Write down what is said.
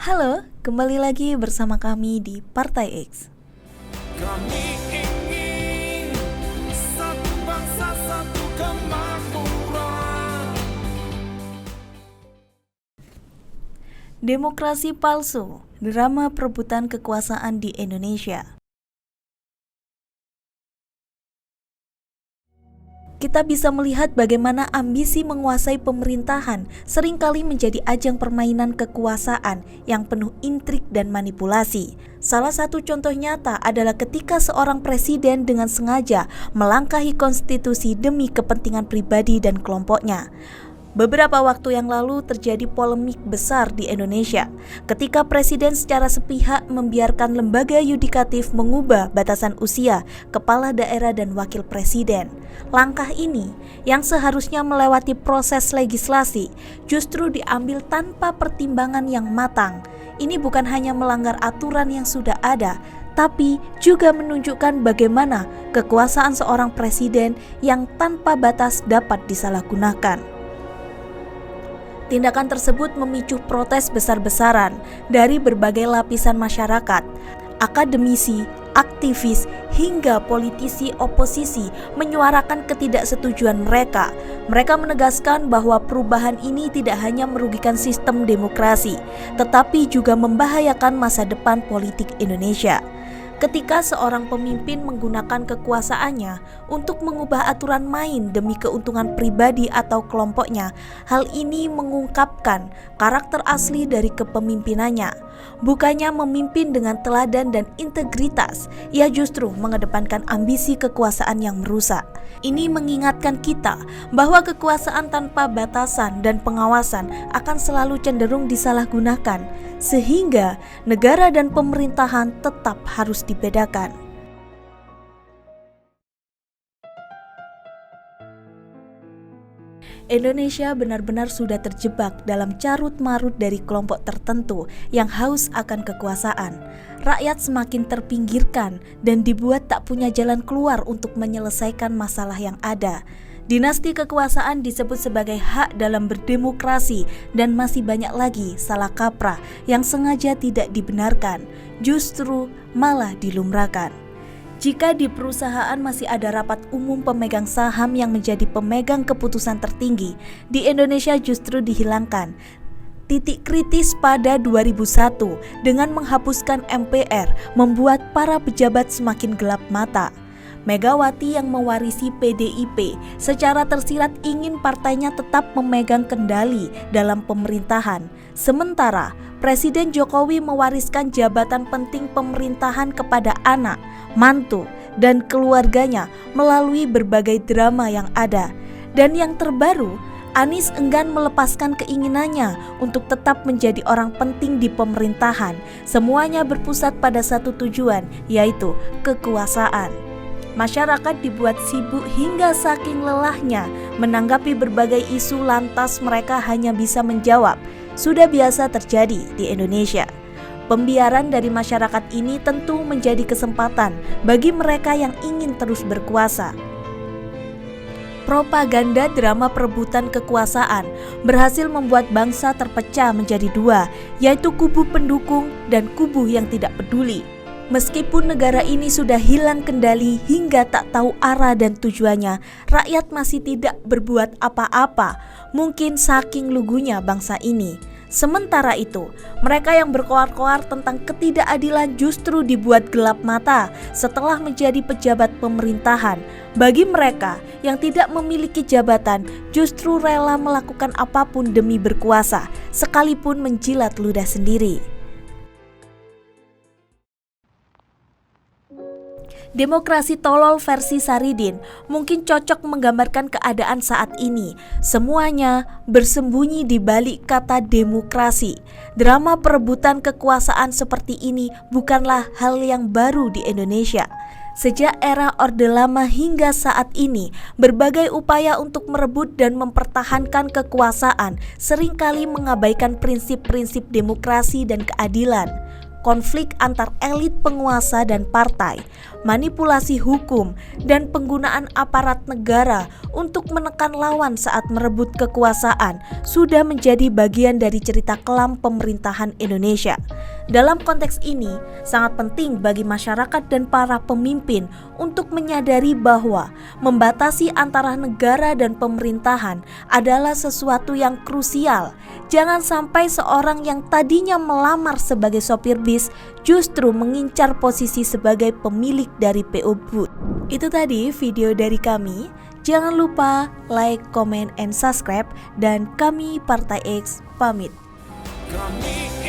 Halo, kembali lagi bersama kami di Partai X. Kami ingin satu bangsa, satu kemakmuran. Demokrasi palsu, drama perebutan kekuasaan di Indonesia. Kita bisa melihat bagaimana ambisi menguasai pemerintahan seringkali menjadi ajang permainan kekuasaan yang penuh intrik dan manipulasi. Salah satu contoh nyata adalah ketika seorang presiden dengan sengaja melangkahi konstitusi demi kepentingan pribadi dan kelompoknya. Beberapa waktu yang lalu terjadi polemik besar di Indonesia ketika presiden secara sepihak membiarkan lembaga yudikatif mengubah batasan usia kepala daerah dan wakil presiden. Langkah ini yang seharusnya melewati proses legislasi justru diambil tanpa pertimbangan yang matang. Ini bukan hanya melanggar aturan yang sudah ada, tapi juga menunjukkan bagaimana kekuasaan seorang presiden yang tanpa batas dapat disalahgunakan. Tindakan tersebut memicu protes besar-besaran dari berbagai lapisan masyarakat, akademisi, aktivis, hingga politisi oposisi menyuarakan ketidaksetujuan mereka. Mereka menegaskan bahwa perubahan ini tidak hanya merugikan sistem demokrasi, tetapi juga membahayakan masa depan politik Indonesia. Ketika seorang pemimpin menggunakan kekuasaannya untuk mengubah aturan main demi keuntungan pribadi atau kelompoknya, hal ini mengungkapkan karakter asli dari kepemimpinannya. Bukannya memimpin dengan teladan dan integritas, ia justru mengedepankan ambisi kekuasaan yang merusak. Ini mengingatkan kita bahwa kekuasaan tanpa batasan dan pengawasan akan selalu cenderung disalahgunakan, sehingga negara dan pemerintahan tetap harus dibedakan. Indonesia benar-benar sudah terjebak dalam carut-marut dari kelompok tertentu yang haus akan kekuasaan. Rakyat semakin terpinggirkan dan dibuat tak punya jalan keluar untuk menyelesaikan masalah yang ada. Dinasti kekuasaan disebut sebagai hak dalam berdemokrasi dan masih banyak lagi salah kaprah yang sengaja tidak dibenarkan, justru malah dilumrahkan. Jika di perusahaan masih ada rapat umum pemegang saham yang menjadi pemegang keputusan tertinggi, di Indonesia justru dihilangkan. Titik kritis pada 2001 dengan menghapuskan MPR membuat para pejabat semakin gelap mata. Megawati yang mewarisi PDIP secara tersirat ingin partainya tetap memegang kendali dalam pemerintahan. Sementara Presiden Jokowi mewariskan jabatan penting pemerintahan kepada anak, mantu, dan keluarganya melalui berbagai drama yang ada. Dan yang terbaru, Anies enggan melepaskan keinginannya untuk tetap menjadi orang penting di pemerintahan. Semuanya berpusat pada satu tujuan, yaitu kekuasaan. Masyarakat dibuat sibuk hingga saking lelahnya menanggapi berbagai isu, lantas mereka hanya bisa menjawab, sudah biasa terjadi di Indonesia. Pembiaran dari masyarakat ini tentu menjadi kesempatan bagi mereka yang ingin terus berkuasa. Propaganda drama perebutan kekuasaan berhasil membuat bangsa terpecah menjadi dua, yaitu kubu pendukung dan kubu yang tidak peduli. Meskipun negara ini sudah hilang kendali hingga tak tahu arah dan tujuannya, rakyat masih tidak berbuat apa-apa, mungkin saking lugunya bangsa ini. Sementara itu, mereka yang berkoar-koar tentang ketidakadilan justru dibuat gelap mata setelah menjadi pejabat pemerintahan. Bagi mereka yang tidak memiliki jabatan, justru rela melakukan apapun demi berkuasa, sekalipun menjilat ludah sendiri. Demokrasi tolol versi Saridin mungkin cocok menggambarkan keadaan saat ini. Semuanya bersembunyi di balik kata demokrasi. Drama perebutan kekuasaan seperti ini bukanlah hal yang baru di Indonesia. Sejak era Orde Lama hingga saat ini, berbagai upaya untuk merebut dan mempertahankan kekuasaan seringkali mengabaikan prinsip-prinsip demokrasi dan keadilan. Konflik antar elit penguasa dan partai manipulasi hukum, dan penggunaan aparat negara untuk menekan lawan saat merebut kekuasaan sudah menjadi bagian dari cerita kelam pemerintahan Indonesia. Dalam konteks ini, sangat penting bagi masyarakat dan para pemimpin untuk menyadari bahwa membatasi antara negara dan pemerintahan adalah sesuatu yang krusial. Jangan sampai seorang yang tadinya melamar sebagai sopir bis justru mengincar posisi sebagai pemilik dari PO Booth. Itu tadi video dari kami. Jangan lupa like, comment, and subscribe. Dan kami Partai X pamit. Kami